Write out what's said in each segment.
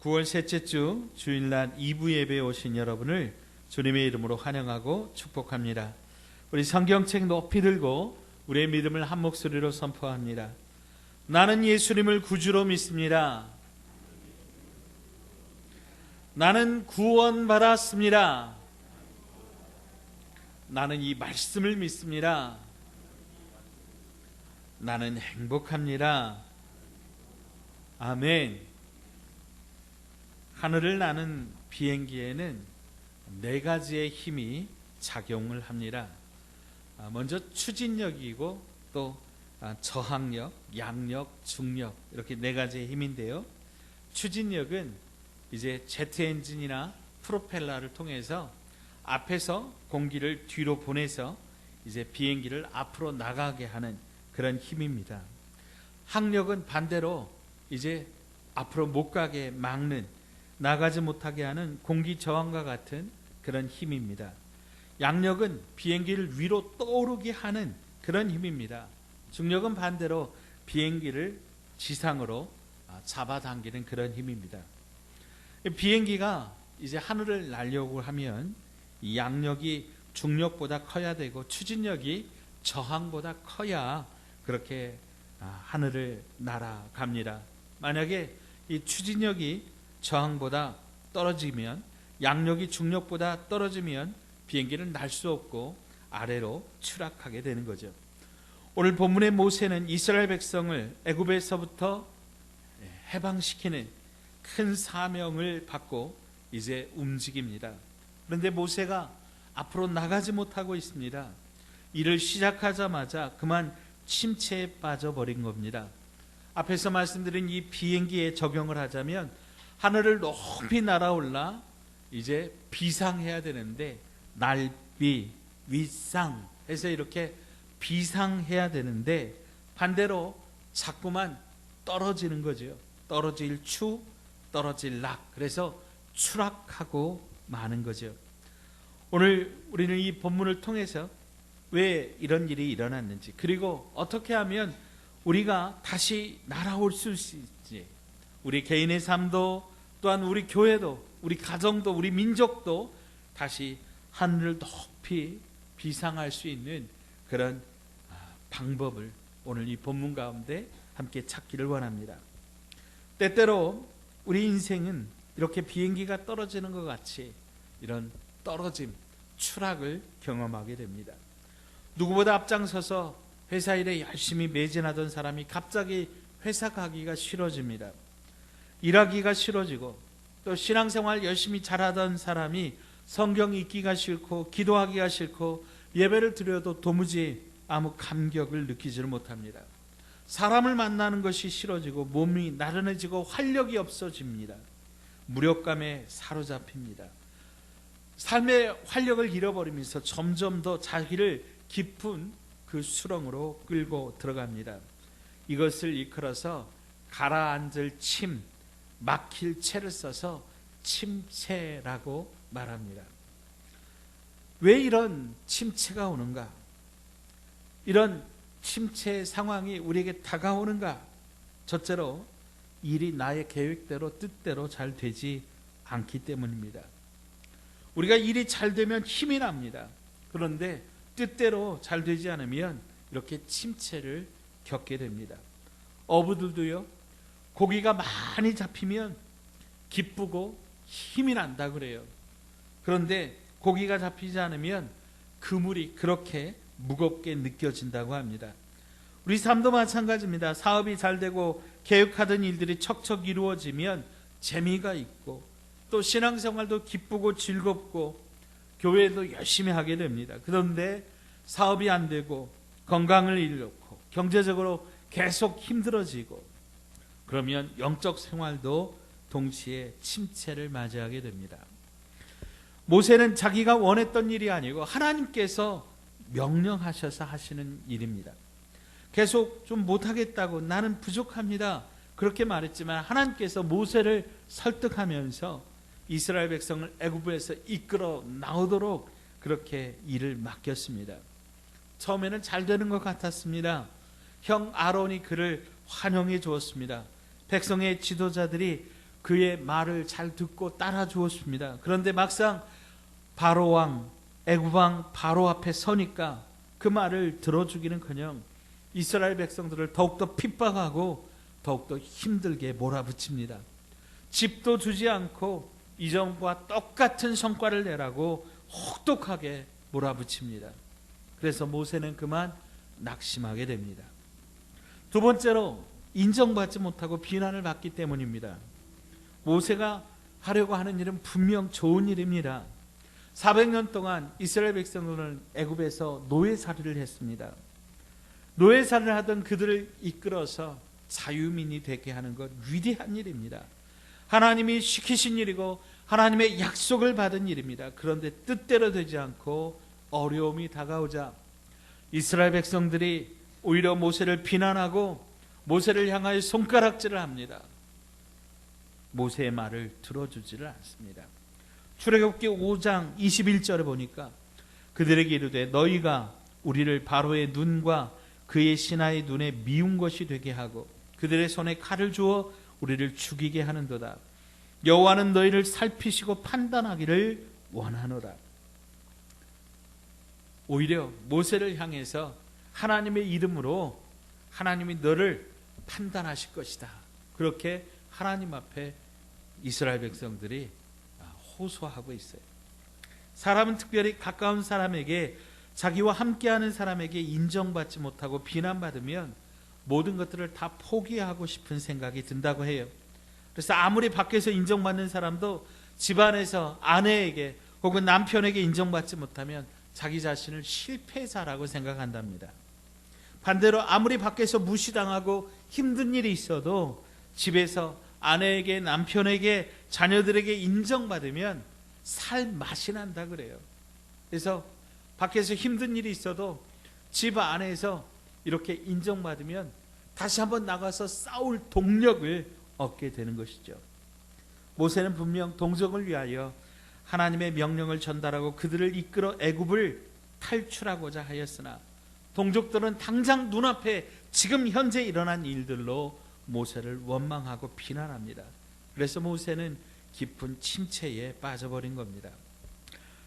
9월 셋째 주 주일날 2부 예배에 오신 여러분을 주님의 이름으로 환영하고 축복합니다. 우리 성경책 높이 들고 우리의 믿음을 한 목소리로 선포합니다. 나는 예수님을 구주로 믿습니다. 나는 구원받았습니다. 나는 이 말씀을 믿습니다. 나는 행복합니다. 아멘. 하늘을 나는 비행기에는 네 가지의 힘이 작용을 합니다. 먼저 추진력이고 또 저항력, 양력, 중력 이렇게 네 가지의 힘인데요. 추진력은 이제 제트 엔진이나 프로펠러를 통해서 앞에서 공기를 뒤로 보내서 이제 비행기를 앞으로 나가게 하는 그런 힘입니다. 항력은 반대로 이제 앞으로 못 가게 막는, 나가지 못하게 하는 공기 저항과 같은 그런 힘입니다. 양력은 비행기를 위로 떠오르게 하는 그런 힘입니다. 중력은 반대로 비행기를 지상으로 잡아당기는 그런 힘입니다. 비행기가 이제 하늘을 날려고 하면 이 양력이 중력보다 커야 되고 추진력이 저항보다 커야 그렇게 하늘을 날아갑니다. 만약에 이 추진력이 저항보다 떨어지면, 양력이 중력보다 떨어지면 비행기는 날 수 없고 아래로 추락하게 되는 거죠. 오늘 본문의 모세는 이스라엘 백성을 애굽에서부터 해방시키는 큰 사명을 받고 이제 움직입니다. 그런데 모세가 앞으로 나가지 못하고 있습니다. 일을 시작하자마자 그만 침체에 빠져버린 겁니다. 앞에서 말씀드린 이 비행기에 적용을 하자면 하늘을 높이 날아올라 이제 비상해야 되는데 날비, 윗상 해서 이렇게 비상해야 되는데 반대로 자꾸만 떨어지는 거죠. 떨어질 추, 떨어질 락. 그래서 추락하고 마는 거죠. 오늘 우리는 이 본문을 통해서 왜 이런 일이 일어났는지, 그리고 어떻게 하면 우리가 다시 날아올 수 있을지, 우리 개인의 삶도 또한 우리 교회도 우리 가정도 우리 민족도 다시 하늘을 높이 비상할 수 있는 그런 방법을 오늘 이 본문 가운데 함께 찾기를 원합니다. 때때로 우리 인생은 이렇게 비행기가 떨어지는 것 같이 이런 떨어짐, 추락을 경험하게 됩니다. 누구보다 앞장서서 회사 일에 열심히 매진하던 사람이 갑자기 회사 가기가 싫어집니다. 일하기가 싫어지고, 또 신앙생활 열심히 잘하던 사람이 성경 읽기가 싫고 기도하기가 싫고 예배를 드려도 도무지 아무 감격을 느끼지를 못합니다. 사람을 만나는 것이 싫어지고 몸이 나른해지고 활력이 없어집니다. 무력감에 사로잡힙니다. 삶의 활력을 잃어버리면서 점점 더 자기를 깊은 그 수렁으로 끌고 들어갑니다. 이것을 이끌어서 가라앉을 침, 막힐 채를 써서 침체라고 말합니다. 왜 이런 침체가 오는가? 이런 침체 상황이 우리에게 다가오는가? 첫째로 일이 나의 계획대로 뜻대로 잘 되지 않기 때문입니다. 우리가 일이 잘 되면 힘이 납니다. 그런데 뜻대로 잘 되지 않으면 이렇게 침체를 겪게 됩니다. 어부들도요, 고기가 많이 잡히면 기쁘고 힘이 난다 그래요. 그런데 고기가 잡히지 않으면 그물이 그렇게 무겁게 느껴진다고 합니다. 우리 삶도 마찬가지입니다. 사업이 잘 되고 계획하던 일들이 척척 이루어지면 재미가 있고, 또 신앙생활도 기쁘고 즐겁고 교회도 열심히 하게 됩니다. 그런데 사업이 안 되고 건강을 잃고 경제적으로 계속 힘들어지고, 그러면 영적 생활도 동시에 침체를 맞이하게 됩니다. 모세는 자기가 원했던 일이 아니고 하나님께서 명령하셔서 하시는 일입니다. 계속 좀 못하겠다고, 나는 부족합니다, 그렇게 말했지만 하나님께서 모세를 설득하면서 이스라엘 백성을 애굽에서 이끌어 나오도록 그렇게 일을 맡겼습니다. 처음에는 잘 되는 것 같았습니다. 형 아론이 그를 환영해 주었습니다. 백성의 지도자들이 그의 말을 잘 듣고 따라 주었습니다. 그런데 막상 바로 왕, 애굽 왕 바로 앞에 서니까 그 말을 들어주기는커녕 이스라엘 백성들을 더욱더 핍박하고 더욱더 힘들게 몰아붙입니다. 집도 주지 않고 이전과 똑같은 성과를 내라고 혹독하게 몰아붙입니다. 그래서 모세는 그만 낙심하게 됩니다. 두 번째로 인정받지 못하고 비난을 받기 때문입니다. 모세가 하려고 하는 일은 분명 좋은 일입니다. 400년 동안 이스라엘 백성들은 애굽에서 노예살이를 했습니다. 노예살이를 하던 그들을 이끌어서 자유민이 되게 하는 것 위대한 일입니다. 하나님이 시키신 일이고 하나님의 약속을 받은 일입니다. 그런데 뜻대로 되지 않고 어려움이 다가오자 이스라엘 백성들이 오히려 모세를 비난하고 모세를 향하여 손가락질을 합니다. 모세의 말을 들어주지를 않습니다. 출애굽기 5장 21절에 보니까 그들에게 이르되 너희가 우리를 바로의 눈과 그의 신하의 눈에 미운 것이 되게 하고 그들의 손에 칼을 주어 우리를 죽이게 하는도다. 여호와는 너희를 살피시고 판단하기를 원하노라. 오히려 모세를 향해서 하나님의 이름으로 하나님이 너를 판단하실 것이다. 그렇게 하나님 앞에 이스라엘 백성들이 호소하고 있어요. 사람은 특별히 가까운 사람에게, 자기와 함께하는 사람에게 인정받지 못하고 비난받으면 모든 것들을 다 포기하고 싶은 생각이 든다고 해요. 그래서 아무리 밖에서 인정받는 사람도 집안에서 아내에게 혹은 남편에게 인정받지 못하면 자기 자신을 실패자라고 생각한답니다. 반대로 아무리 밖에서 무시당하고 힘든 일이 있어도 집에서 아내에게, 남편에게, 자녀들에게 인정받으면 살 맛이 난다 그래요. 그래서 밖에서 힘든 일이 있어도 집 안에서 이렇게 인정받으면 다시 한번 나가서 싸울 동력을 얻게 되는 것이죠. 모세는 분명 동족을 위하여 하나님의 명령을 전달하고 그들을 이끌어 애굽을 탈출하고자 하였으나 동족들은 당장 눈앞에 지금 현재 일어난 일들로 모세를 원망하고 비난합니다. 그래서 모세는 깊은 침체에 빠져버린 겁니다.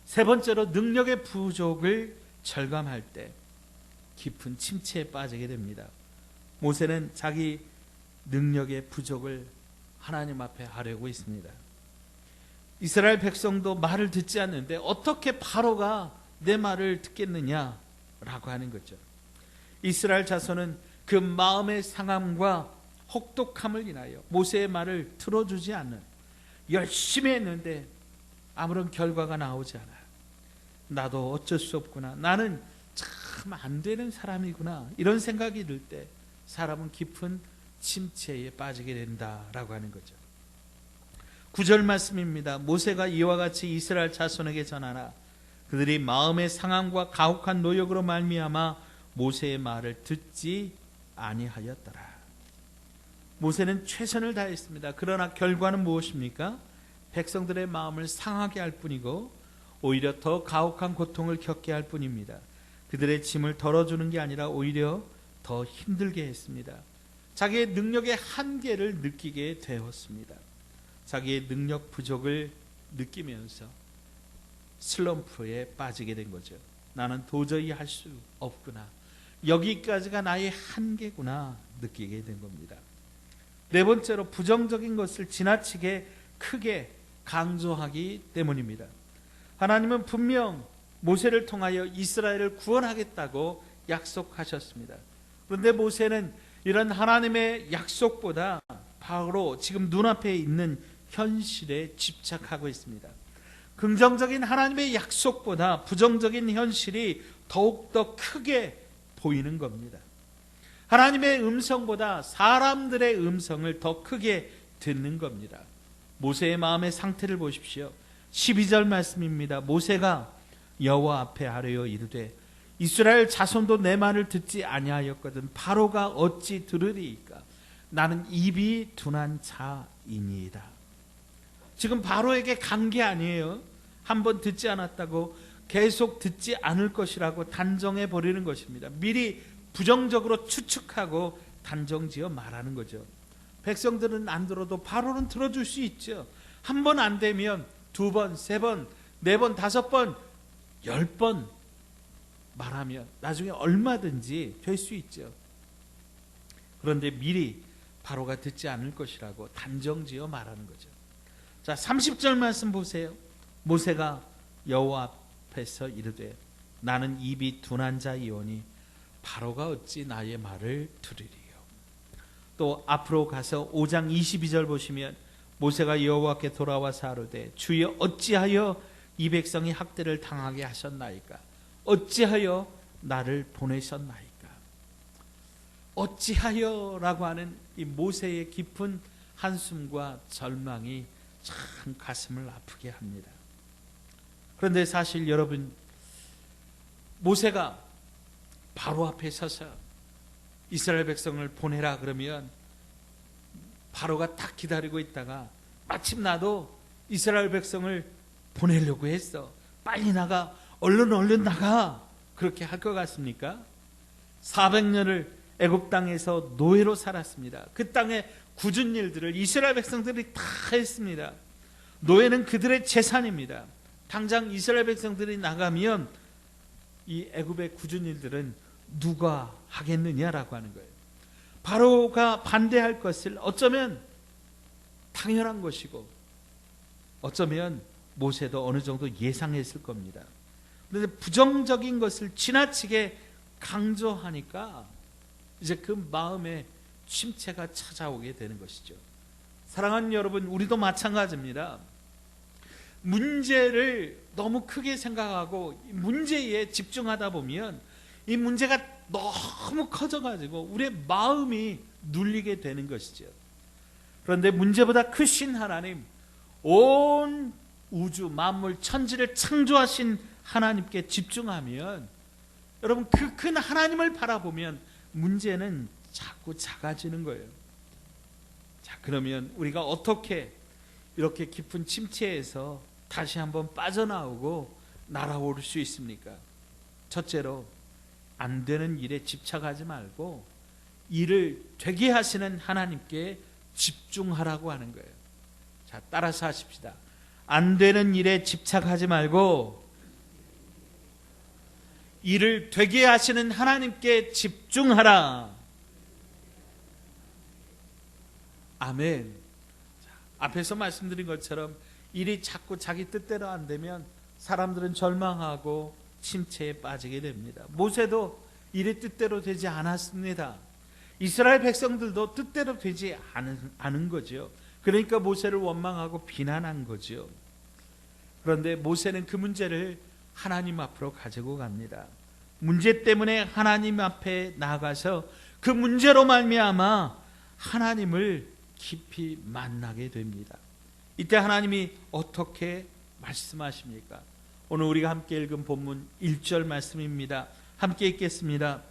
세 번째로 능력의 부족을 절감할 때 깊은 침체에 빠지게 됩니다. 모세는 자기 능력의 부족을 하나님 앞에 하려고 있습니다. 이스라엘 백성도 말을 듣지 않는데 어떻게 바로가 내 말을 듣겠느냐라고 하는 거죠. 이스라엘 자손은 그 마음의 상함과 혹독함을 인하여 모세의 말을 들어주지 않는, 열심히 했는데 아무런 결과가 나오지 않아. 나도 어쩔 수 없구나, 나는 참 안 되는 사람이구나, 이런 생각이 들 때 사람은 깊은 침체에 빠지게 된다라고 하는 거죠. 9절 말씀입니다. 모세가 이와 같이 이스라엘 자손에게 전하나 그들이 마음의 상함과 가혹한 노역으로 말미암아 모세의 말을 듣지 아니하였더라. 모세는 최선을 다했습니다. 그러나 결과는 무엇입니까? 백성들의 마음을 상하게 할 뿐이고 오히려 더 가혹한 고통을 겪게 할 뿐입니다. 그들의 짐을 덜어주는 게 아니라 오히려 더 힘들게 했습니다. 자기의 능력의 한계를 느끼게 되었습니다. 자기의 능력 부족을 느끼면서 슬럼프에 빠지게 된 거죠. 나는 도저히 할 수 없구나, 여기까지가 나의 한계구나 느끼게 된 겁니다. 네 번째로 부정적인 것을 지나치게 크게 강조하기 때문입니다. 하나님은 분명 모세를 통하여 이스라엘을 구원하겠다고 약속하셨습니다. 그런데 모세는 이런 하나님의 약속보다 바로 지금 눈앞에 있는 현실에 집착하고 있습니다. 긍정적인 하나님의 약속보다 부정적인 현실이 더욱더 크게 보이는 겁니다. 하나님의 음성보다 사람들의 음성을 더 크게 듣는 겁니다. 모세의 마음의 상태를 보십시오. 12절 말씀입니다. 모세가 여호와 앞에 아뢰어 이르되 이스라엘 자손도 내 말을 듣지 아니하였거든 바로가 어찌 들으리이까? 나는 입이 둔한 자이니이다. 지금 바로에게 간 게 아니에요. 한번 듣지 않았다고 계속 듣지 않을 것이라고 단정해 버리는 것입니다. 미리 부정적으로 추측하고 단정지어 말하는 거죠. 백성들은 안 들어도 바로는 들어줄 수 있죠. 한 번 안 되면 2번, 3번, 4번, 5번, 10번 말하면 나중에 얼마든지 될 수 있죠. 그런데 미리 바로가 듣지 않을 것이라고 단정지어 말하는 거죠. 자, 30절 말씀 보세요. 모세가 여호와 앞에서 이르되 나는 입이 둔한 자이오니 바로가 어찌 나의 말을 들으리요. 또 앞으로 가서 5장 22절 보시면 모세가 여호와께 돌아와서 아뢰되 주여 어찌하여 이 백성이 학대를 당하게 하셨나이까? 어찌하여 나를 보내셨나이까? 어찌하여라고 하는 이 모세의 깊은 한숨과 절망이 참 가슴을 아프게 합니다. 그런데 사실 여러분, 모세가 바로 앞에 서서 이스라엘 백성을 보내라 그러면 바로가 딱 기다리고 있다가 마침 나도 이스라엘 백성을 보내려고 했어, 빨리 나가, 얼른 나가, 그렇게 할 것 같습니까? 400년을 애굽 땅에서 노예로 살았습니다. 그 땅의 굳은 일들을 이스라엘 백성들이 다 했습니다. 노예는 그들의 재산입니다. 당장 이스라엘 백성들이 나가면 이 애굽의 굳은 일들은 누가 하겠느냐라고 하는 거예요. 바로가 반대할 것을 어쩌면 당연한 것이고 어쩌면 모세도 어느 정도 예상했을 겁니다. 그런데 부정적인 것을 지나치게 강조하니까 이제 그 마음에 침체가 찾아오게 되는 것이죠. 사랑하는 여러분, 우리도 마찬가지입니다. 문제를 너무 크게 생각하고 문제에 집중하다 보면 이 문제가 너무 커져가지고 우리의 마음이 눌리게 되는 것이죠. 그런데 문제보다 크신 하나님, 온 우주 만물 천지를 창조하신 하나님께 집중하면, 여러분, 그 큰 하나님을 바라보면 문제는 자꾸 작아지는 거예요. 자, 그러면 우리가 어떻게 이렇게 깊은 침체에서 다시 한번 빠져나오고 날아오를 수 있습니까? 첫째로, 안 되는 일에 집착하지 말고 일을 되게 하시는 하나님께 집중하라고 하는 거예요. 자, 따라서 하십시다. 안 되는 일에 집착하지 말고 일을 되게 하시는 하나님께 집중하라. 아멘. 자, 앞에서 말씀드린 것처럼 일이 자꾸 자기 뜻대로 안 되면 사람들은 절망하고 침체에 빠지게 됩니다. 모세도 일이 뜻대로 되지 않았습니다. 이스라엘 백성들도 뜻대로 되지 않은 거죠. 그러니까 모세를 원망하고 비난한 거죠. 그런데 모세는 그 문제를 하나님 앞으로 가지고 갑니다. 문제 때문에 하나님 앞에 나가서 그 문제로 말미암아 하나님을 깊이 만나게 됩니다. 이때 하나님이 어떻게 말씀하십니까? 오늘 우리가 함께 읽은 본문 1절 말씀입니다. 함께 읽겠습니다.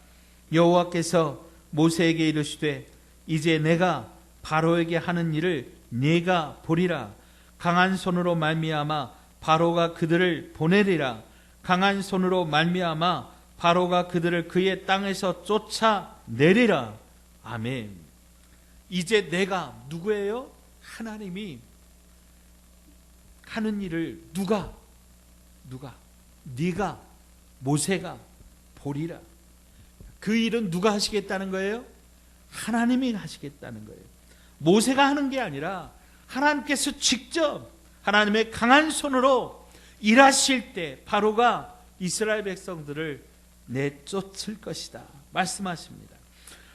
여호와께서 모세에게 이르시되 이제 내가 바로에게 하는 일을 네가 보리라. 강한 손으로 말미암아 바로가 그들을 보내리라. 강한 손으로 말미암아 바로가 그들을 그의 땅에서 쫓아내리라. 아멘. 이제 내가, 누구예요? 하나님이 하는 일을 누가? 네가, 모세가 보리라. 그 일은 누가 하시겠다는 거예요? 하나님이 하시겠다는 거예요. 모세가 하는 게 아니라 하나님께서 직접 하나님의 강한 손으로 일하실 때 바로가 이스라엘 백성들을 내쫓을 것이다 말씀하십니다.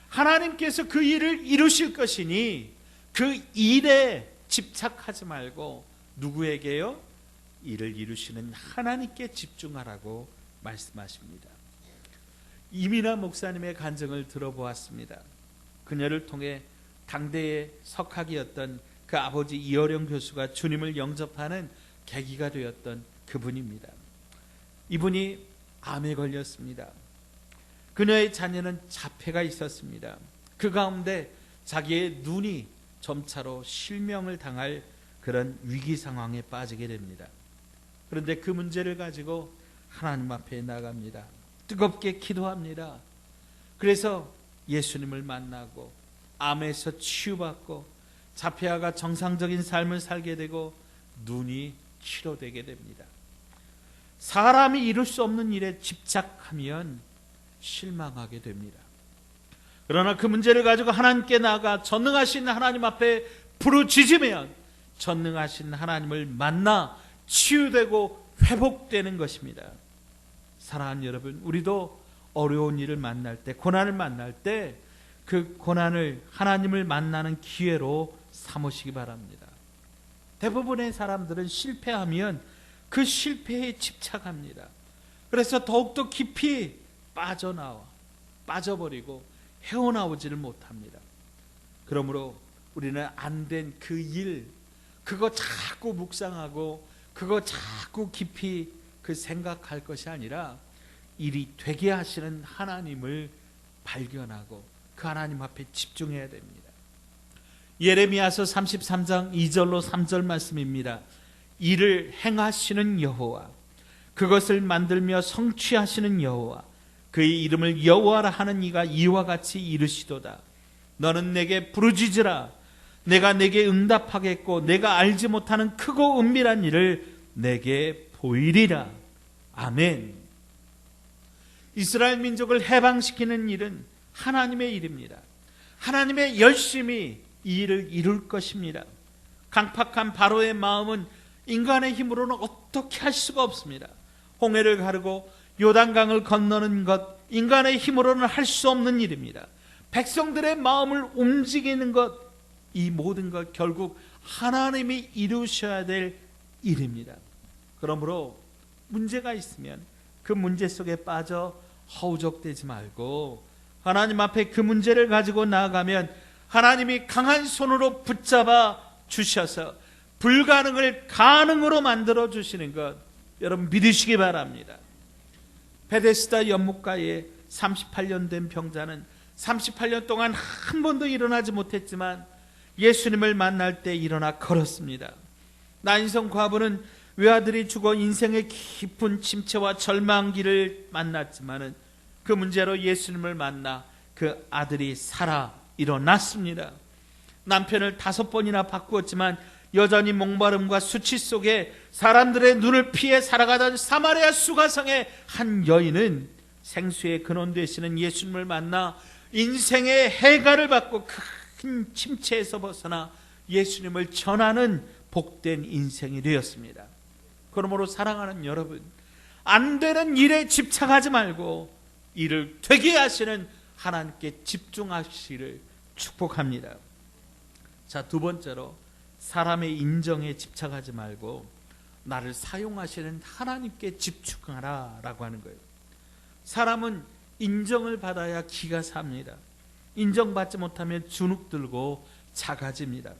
하나님께서 그 일을 이루실 것이니 그 일에 집착하지 말고 누구에게요? 일을 이루시는 하나님께 집중하라고 말씀하십니다. 이민아 목사님의 간증을 들어보았습니다. 그녀를 통해 당대의 석학이었던 그 아버지 이어령 교수가 주님을 영접하는 계기가 되었던 그분입니다. 이분이 암에 걸렸습니다. 그녀의 자녀는 자폐가 있었습니다. 그 가운데 자기의 눈이 점차로 실명을 당할 그런 위기 상황에 빠지게 됩니다. 그런데 그 문제를 가지고 하나님 앞에 나갑니다. 뜨겁게 기도합니다. 그래서 예수님을 만나고 암에서 치유받고 자폐아가 정상적인 삶을 살게 되고 눈이 치료되게 됩니다. 사람이 이룰 수 없는 일에 집착하면 실망하게 됩니다. 그러나 그 문제를 가지고 하나님께 나아가 전능하신 하나님 앞에 부르짖으면 전능하신 하나님을 만나 치유되고 회복되는 것입니다. 사랑하는 여러분, 우리도 어려운 일을 만날 때, 고난을 만날 때 그 고난을 하나님을 만나는 기회로 삼으시기 바랍니다. 대부분의 사람들은 실패하면 그 실패에 집착합니다. 그래서 더욱더 깊이 빠져버리고 헤어나오지를 못합니다. 그러므로 우리는 안 된 그 일, 그거 자꾸 묵상하고 그거 자꾸 깊이 그 생각할 것이 아니라 일이 되게 하시는 하나님을 발견하고 그 하나님 앞에 집중해야 됩니다. 예레미야서 33장 2절로 3절 말씀입니다. 이를 행하시는 여호와, 그것을 만들며 성취하시는 여호와, 그의 이름을 여호와라 하는 이가 이와 같이 이르시도다. 너는 내게 부르짖으라. 내가 내게 응답하겠고 내가 알지 못하는 크고 은밀한 일을 내게 보이리라. 아멘. 이스라엘 민족을 해방시키는 일은 하나님의 일입니다. 하나님의 열심히 이 일을 이룰 것입니다. 강팍한 바로의 마음은 인간의 힘으로는 어떻게 할 수가 없습니다. 홍해를 가르고 요단강을 건너는 것, 인간의 힘으로는 할 수 없는 일입니다. 백성들의 마음을 움직이는 것, 이 모든 것 결국 하나님이 이루셔야 될 일입니다. 그러므로 문제가 있으면 그 문제 속에 빠져 허우적대지 말고 하나님 앞에 그 문제를 가지고 나아가면 하나님이 강한 손으로 붙잡아 주셔서 불가능을 가능으로 만들어 주시는 것 여러분 믿으시기 바랍니다. 베데스다 연못가에 38년 된 병자는 38년 동안 한 번도 일어나지 못했지만 예수님을 만날 때 일어나 걸었습니다. 나인성 과부는 외아들이 죽어 인생의 깊은 침체와 절망기를 만났지만 그 문제로 예수님을 만나 그 아들이 살아 일어났습니다. 남편을 5번이나 바꾸었지만 여전히 목마름과 수치 속에 사람들의 눈을 피해 살아가던 사마리아 수가성의 한 여인은 생수의 근원 되시는 예수님을 만나 인생의 해가를 받고 큰 침체에서 벗어나 예수님을 전하는 복된 인생이 되었습니다. 그러므로 사랑하는 여러분, 안 되는 일에 집착하지 말고 일을 되게 하시는 하나님께 집중하시기를 축복합니다. 자, 두 번째로 사람의 인정에 집착하지 말고 나를 사용하시는 하나님께 집중하라 라고 하는 거예요. 사람은 인정을 받아야 기가 삽니다. 인정받지 못하면 주눅들고 작아집니다.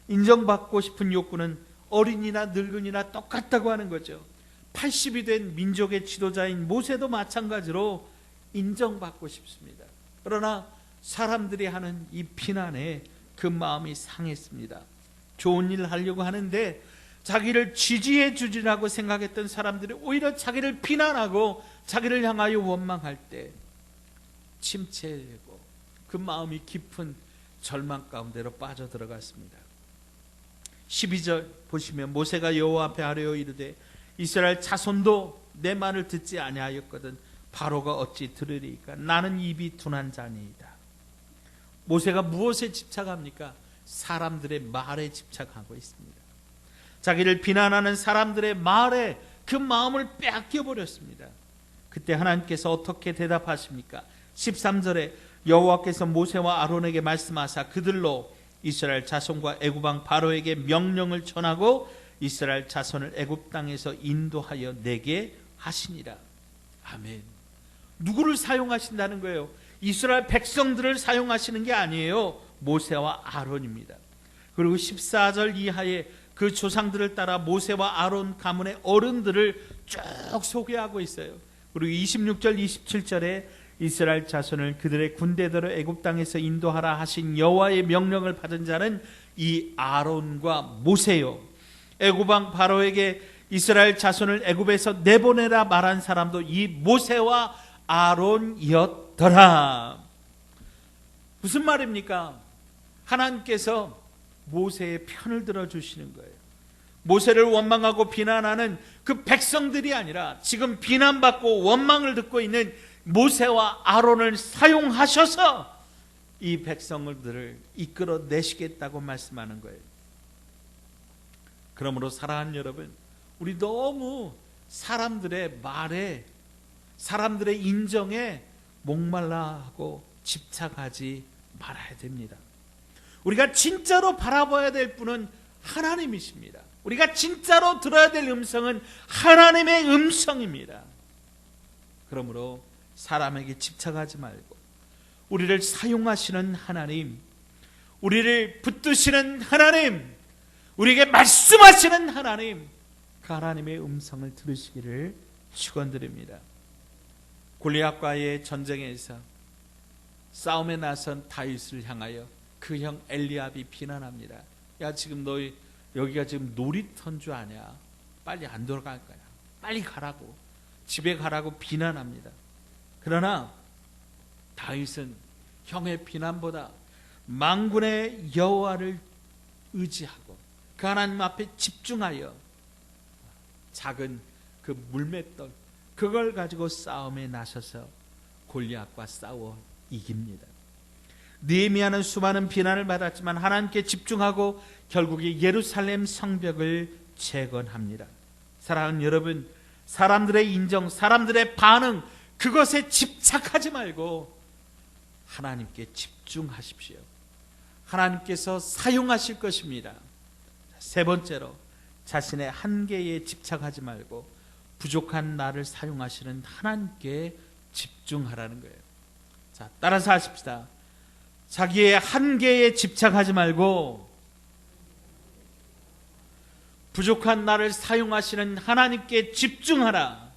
인정받고 싶은 욕구는 어린이나 늙은이나 똑같다고 하는 거죠. 80이 된 민족의 지도자인 모세도 마찬가지로 인정받고 싶습니다. 그러나 사람들이 하는 이 비난에 그 마음이 상했습니다. 좋은 일을 하려고 하는데 자기를 지지해 주리라고 생각했던 사람들이 오히려 자기를 비난하고 자기를 향하여 원망할 때 침체되고 그 마음이 깊은 절망 가운데로 빠져들어갔습니다. 12절 보시면 모세가 여호와 앞에 아뢰어 이르되 이스라엘 자손도 내 말을 듣지 아니하였거든 바로가 어찌 들으리까? 나는 입이 둔한 자니이다. 모세가 무엇에 집착합니까? 사람들의 말에 집착하고 있습니다. 자기를 비난하는 사람들의 말에 그 마음을 빼앗겨 버렸습니다. 그때 하나님께서 어떻게 대답하십니까? 13절에 여호와께서 모세와 아론에게 말씀하사 그들로 이스라엘 자손과 애굽 왕 바로에게 명령을 전하고 이스라엘 자손을 애굽 땅에서 인도하여 내게 하시니라. 아멘. 누구를 사용하신다는 거예요? 이스라엘 백성들을 사용하시는 게 아니에요. 모세와 아론입니다. 그리고 14절 이하에 그 조상들을 따라 모세와 아론 가문의 어른들을 쭉 소개하고 있어요. 그리고 26절 27절에 이스라엘 자손을 그들의 군대대로 애굽 땅에서 인도하라 하신 여호와의 명령을 받은 자는 이 아론과 모세요. 애굽 왕 바로에게 이스라엘 자손을 애굽에서 내보내라 말한 사람도 이 모세와 아론이었더라. 무슨 말입니까? 하나님께서 모세의 편을 들어주시는 거예요. 모세를 원망하고 비난하는 그 백성들이 아니라 지금 비난받고 원망을 듣고 있는 모세와 아론을 사용하셔서 이 백성들을 이끌어내시겠다고 말씀하는 거예요. 그러므로 사랑하는 여러분, 우리 너무 사람들의 말에, 사람들의 인정에 목말라하고 집착하지 말아야 됩니다. 우리가 진짜로 바라봐야 될 분은 하나님이십니다. 우리가 진짜로 들어야 될 음성은 하나님의 음성입니다. 그러므로 사람에게 집착하지 말고 우리를 사용하시는 하나님, 우리를 붙드시는 하나님, 우리에게 말씀하시는 하나님, 그 하나님의 음성을 들으시기를 축원드립니다. 골리앗과의 전쟁에서 싸움에 나선 다윗을 향하여 그 형 엘리압이 비난합니다. 야, 지금 너 여기가 지금 놀이터인 줄 아냐? 빨리 안 돌아갈 거야. 빨리 가라고, 집에 가라고 비난합니다. 그러나 다윗은 형의 비난보다 만군의 여호와를 의지하고 그 하나님 앞에 집중하여 작은 그 물맷돌, 그걸 가지고 싸움에 나서서 골리앗과 싸워 이깁니다. 느헤미야는 수많은 비난을 받았지만 하나님께 집중하고 결국에 예루살렘 성벽을 재건합니다. 사랑하는 여러분, 사람들의 인정, 사람들의 반응, 그것에 집착하지 말고 하나님께 집중하십시오. 하나님께서 사용하실 것입니다. 세 번째로, 자신의 한계에 집착하지 말고 부족한 나를 사용하시는 하나님께 집중하라는 거예요. 자, 따라서 하십시다. 자기의 한계에 집착하지 말고 부족한 나를 사용하시는 하나님께 집중하라.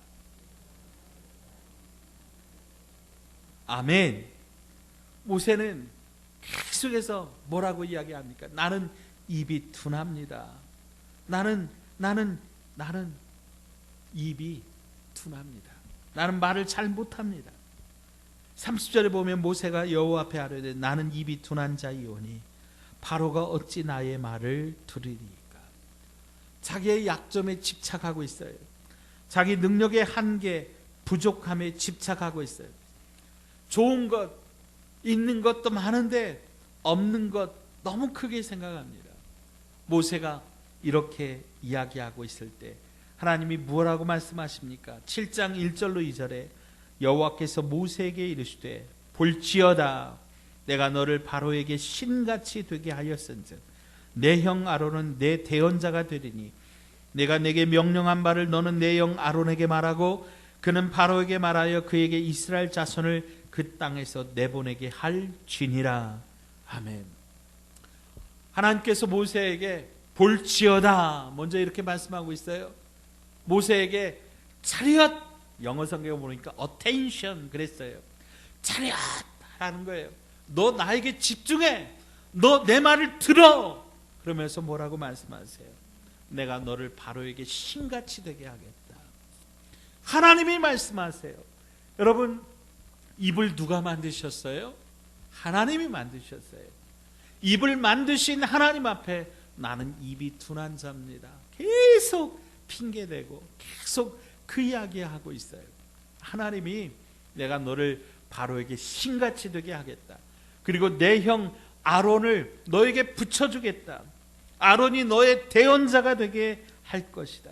아멘. 모세는 계속해서 뭐라고 이야기합니까? 나는 입이 둔합니다. 나는 입이 둔합니다. 나는 말을 잘 못합니다. 30절에 보면 모세가 여호와 앞에 아뢰되 나는 입이 둔한 자이오니 바로가 어찌 나의 말을 들으리까. 자기의 약점에 집착하고 있어요. 자기 능력의 한계, 부족함에 집착하고 있어요. 좋은 것, 있는 것도 많은데 없는 것 너무 크게 생각합니다. 모세가 이렇게 이야기하고 있을 때 하나님이 뭐라고 말씀하십니까? 7장 1절로 2절에 여호와께서 모세에게 이르시되 볼지어다 내가 너를 바로에게 신같이 되게 하였은즉 내 형 아론은 내 대언자가 되리니 내가 내게 명령한 바를 너는 내 형 아론에게 말하고 그는 바로에게 말하여 그에게 이스라엘 자손을 그 땅에서 내보내게 할지니라. 아멘. 하나님께서 모세에게 볼지어다 먼저 이렇게 말씀하고 있어요. 모세에게 차렷, 영어 성경에 보니까 attention 그랬어요. 차렷 하라는 거예요. 너 나에게 집중해. 너 내 말을 들어. 그러면서 뭐라고 말씀하세요? 내가 너를 바로에게 신같이 되게 하겠다. 하나님이 말씀하세요. 여러분, 입을 누가 만드셨어요? 하나님이 만드셨어요. 입을 만드신 하나님 앞에 나는 입이 둔한 자입니다. 계속 핑계대고 계속 그 이야기하고 있어요. 하나님이 내가 너를 바로에게 신같이 되게 하겠다. 그리고 내 형 아론을 너에게 붙여주겠다. 아론이 너의 대언자가 되게 할 것이다.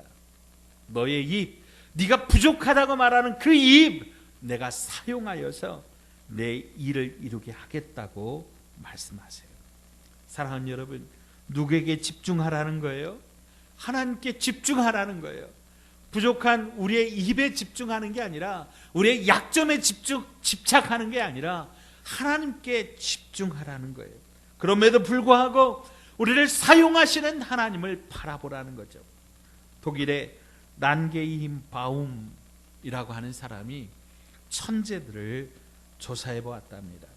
너의 입, 네가 부족하다고 말하는 그 입 내가 사용하여서 내 일을 이루게 하겠다고 말씀하세요. 사랑하는 여러분, 누구에게 집중하라는 거예요? 하나님께 집중하라는 거예요. 부족한 우리의 입에 집중하는 게 아니라, 우리의 약점에 집착하는 게 아니라 하나님께 집중하라는 거예요. 그럼에도 불구하고 우리를 사용하시는 하나님을 바라보라는 거죠. 독일의 난게임 바움이라고 하는 사람이 천재들을 조사해 보았답니다.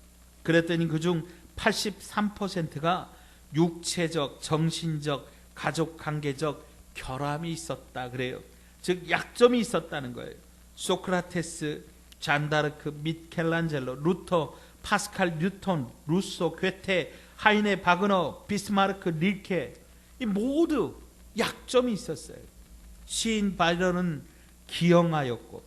그랬더니 그중 83%가 육체적, 정신적, 가족관계적 결함이 있었다 그래요. 즉 약점이 있었다는 거예요. 소크라테스, 잔다르크, 미켈란젤로, 루터, 파스칼, 뉴턴, 루소, 괴테, 하이네, 바그너, 비스마르크, 릴케, 이 모두 약점이 있었어요. 시인 바이런은 기영하였고,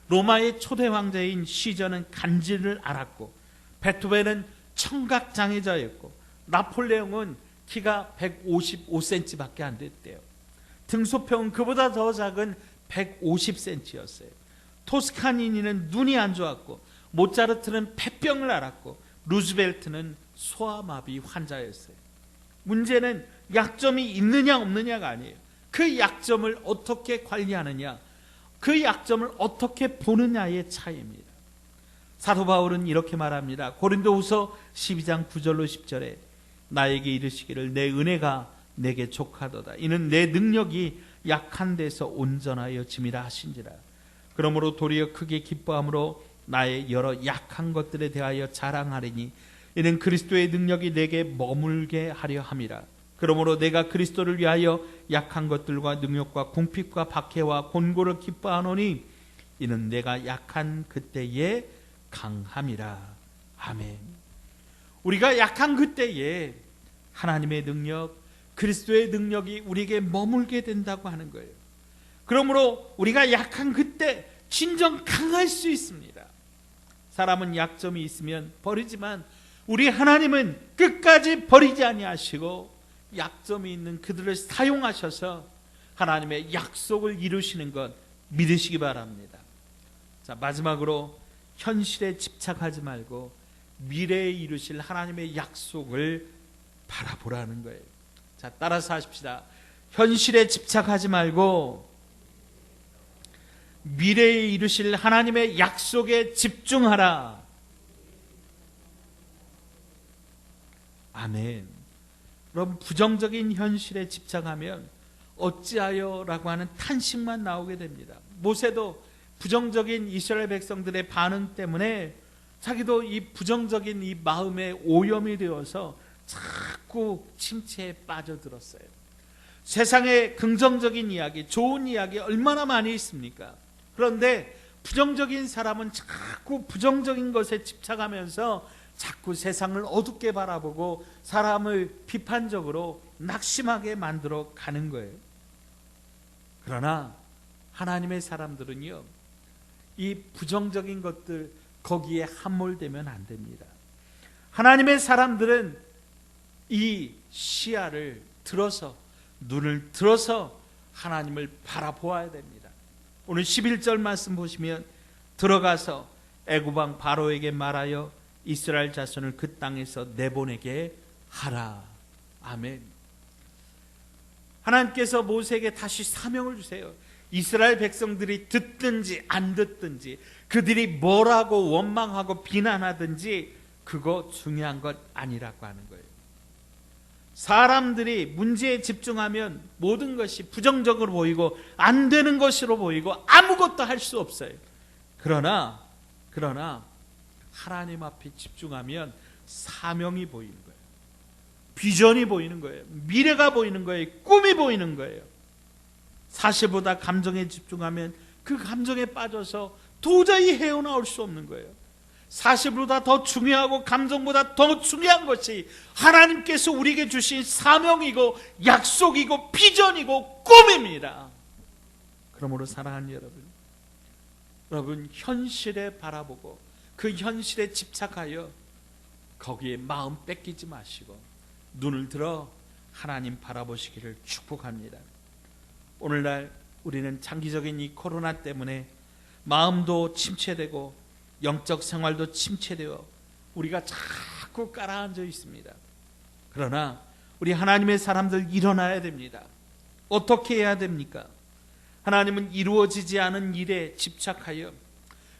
로마의 초대 황제인 시저는 간지를 앓았고, 베토벤은 청각장애자였고, 나폴레옹은 키가 155cm밖에 안 됐대요. 등소평은 그보다 더 작은 150cm였어요. 토스카니니는 눈이 안 좋았고, 모차르트는 폐병을 앓았고, 루즈벨트는 소아마비 환자였어요. 문제는 약점이 있느냐 없느냐가 아니에요. 그 약점을 어떻게 관리하느냐, 그 약점을 어떻게 보느냐의 차이입니다. 사도 바울은 이렇게 말합니다. 고린도후서 12장 9절로 10절에 나에게 이르시기를 내 은혜가 내게 족하도다. 이는 내 능력이 약한 데서 온전하여 짐이라 하신지라. 그러므로 도리어 크게 기뻐함으로 나의 여러 약한 것들에 대하여 자랑하리니 이는 그리스도의 능력이 내게 머물게 하려 함이라. 그러므로 내가 그리스도를 위하여 약한 것들과 능력과 궁핍과 박해와 곤고를 기뻐하노니 이는 내가 약한 그때에 강함이라. 아멘. 우리가 약한 그때에 하나님의 능력, 그리스도의 능력이 우리에게 머물게 된다고 하는 거예요. 그러므로 우리가 약한 그때 진정 강할 수 있습니다. 사람은 약점이 있으면 버리지만 우리 하나님은 끝까지 버리지 아니하시고 약점이 있는 그들을 사용하셔서 하나님의 약속을 이루시는 것 믿으시기 바랍니다. 자, 마지막으로 현실에 집착하지 말고 미래에 이루실 하나님의 약속을 바라보라는 거예요. 자, 따라서 하십시다. 현실에 집착하지 말고 미래에 이루실 하나님의 약속에 집중하라. 아멘. 여러분, 부정적인 현실에 집착하면 어찌하여 라고 하는 탄식만 나오게 됩니다. 모세도 부정적인 이스라엘 백성들의 반응 때문에 자기도 이 부정적인 이 마음에 오염이 되어서 자꾸 침체에 빠져들었어요. 세상에 긍정적인 이야기, 좋은 이야기 얼마나 많이 있습니까? 그런데 부정적인 사람은 자꾸 부정적인 것에 집착하면서 자꾸 세상을 어둡게 바라보고 사람을 비판적으로 낙심하게 만들어 가는 거예요. 그러나 하나님의 사람들은요, 이 부정적인 것들 거기에 함몰되면 안 됩니다. 하나님의 사람들은 이 시야를 들어서, 눈을 들어서 하나님을 바라보아야 됩니다. 오늘 11절 말씀 보시면 들어가서 애굽왕 바로에게 말하여 이스라엘 자손을 그 땅에서 내보내게 하라. 아멘. 하나님께서 모세에게 다시 사명을 주세요. 이스라엘 백성들이 듣든지 안 듣든지, 그들이 뭐라고 원망하고 비난하든지 그거 중요한 것 아니라고 하는 거예요. 사람들이 문제에 집중하면 모든 것이 부정적으로 보이고 안 되는 것으로 보이고 아무것도 할 수 없어요. 그러나 하나님 앞에 집중하면 사명이 보이는 거예요. 비전이 보이는 거예요. 미래가 보이는 거예요. 꿈이 보이는 거예요. 사실보다 감정에 집중하면 그 감정에 빠져서 도저히 헤어나올 수 없는 거예요. 사실보다 더 중요하고 감정보다 더 중요한 것이 하나님께서 우리에게 주신 사명이고 약속이고 비전이고 꿈입니다. 그러므로 사랑하는 여러분 현실에 바라보고 그 현실에 집착하여 거기에 마음 뺏기지 마시고 눈을 들어 하나님 바라보시기를 축복합니다. 오늘날 우리는 장기적인 이 코로나 때문에 마음도 침체되고 영적 생활도 침체되어 우리가 자꾸 깔아앉아 있습니다. 그러나 우리 하나님의 사람들 일어나야 됩니다. 어떻게 해야 됩니까? 하나님은 이루어지지 않은 일에 집착하여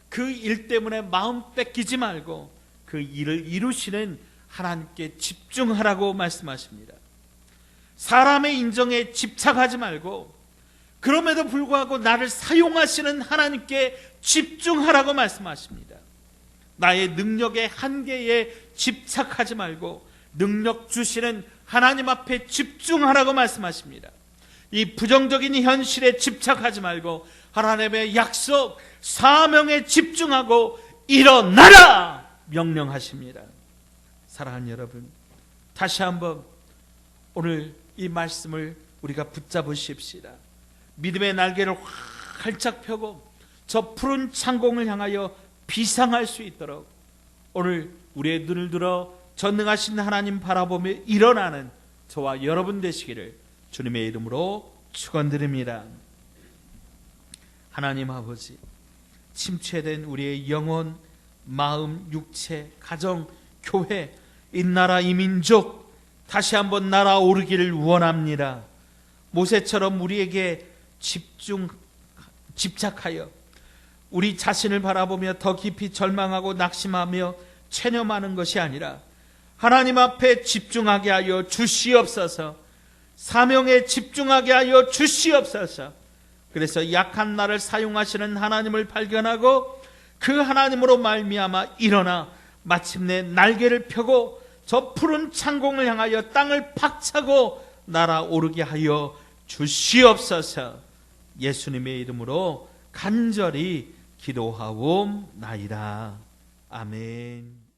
그 일 때문에 마음 뺏기지 말고 그 일을 이루시는 하나님께 집중하라고 말씀하십니다. 사람의 인정에 집착하지 말고 그럼에도 불구하고 나를 사용하시는 하나님께 집중하라고 말씀하십니다. 나의 능력의 한계에 집착하지 말고 능력 주시는 하나님 앞에 집중하라고 말씀하십니다. 이 부정적인 현실에 집착하지 말고 하나님의 약속, 사명에 집중하고 일어나라! 명령하십니다. 사랑하는 여러분, 다시 한번 오늘 이 말씀을 우리가 붙잡으십시다. 믿음의 날개를 활짝 펴고 저 푸른 창공을 향하여 비상할 수 있도록 오늘 우리의 눈을 들어 전능하신 하나님 바라보며 일어나는 저와 여러분 되시기를 주님의 이름으로 축원드립니다. 하나님 아버지, 침체된 우리의 영혼, 마음, 육체, 가정, 교회, 이 나라, 이 민족 다시 한번 날아오르기를 원합니다. 모세처럼 우리에게 집착하여 우리 자신을 바라보며 더 깊이 절망하고 낙심하며 체념하는 것이 아니라 하나님 앞에 집중하게 하여 주시옵소서. 사명에 집중하게 하여 주시옵소서. 그래서 약한 나를 사용하시는 하나님을 발견하고 그 하나님으로 말미암아 일어나 마침내 날개를 펴고 저 푸른 창공을 향하여 땅을 박차고 날아오르게 하여 주시옵소서. 예수님의 이름으로 간절히 기도하옵나이다. 아멘.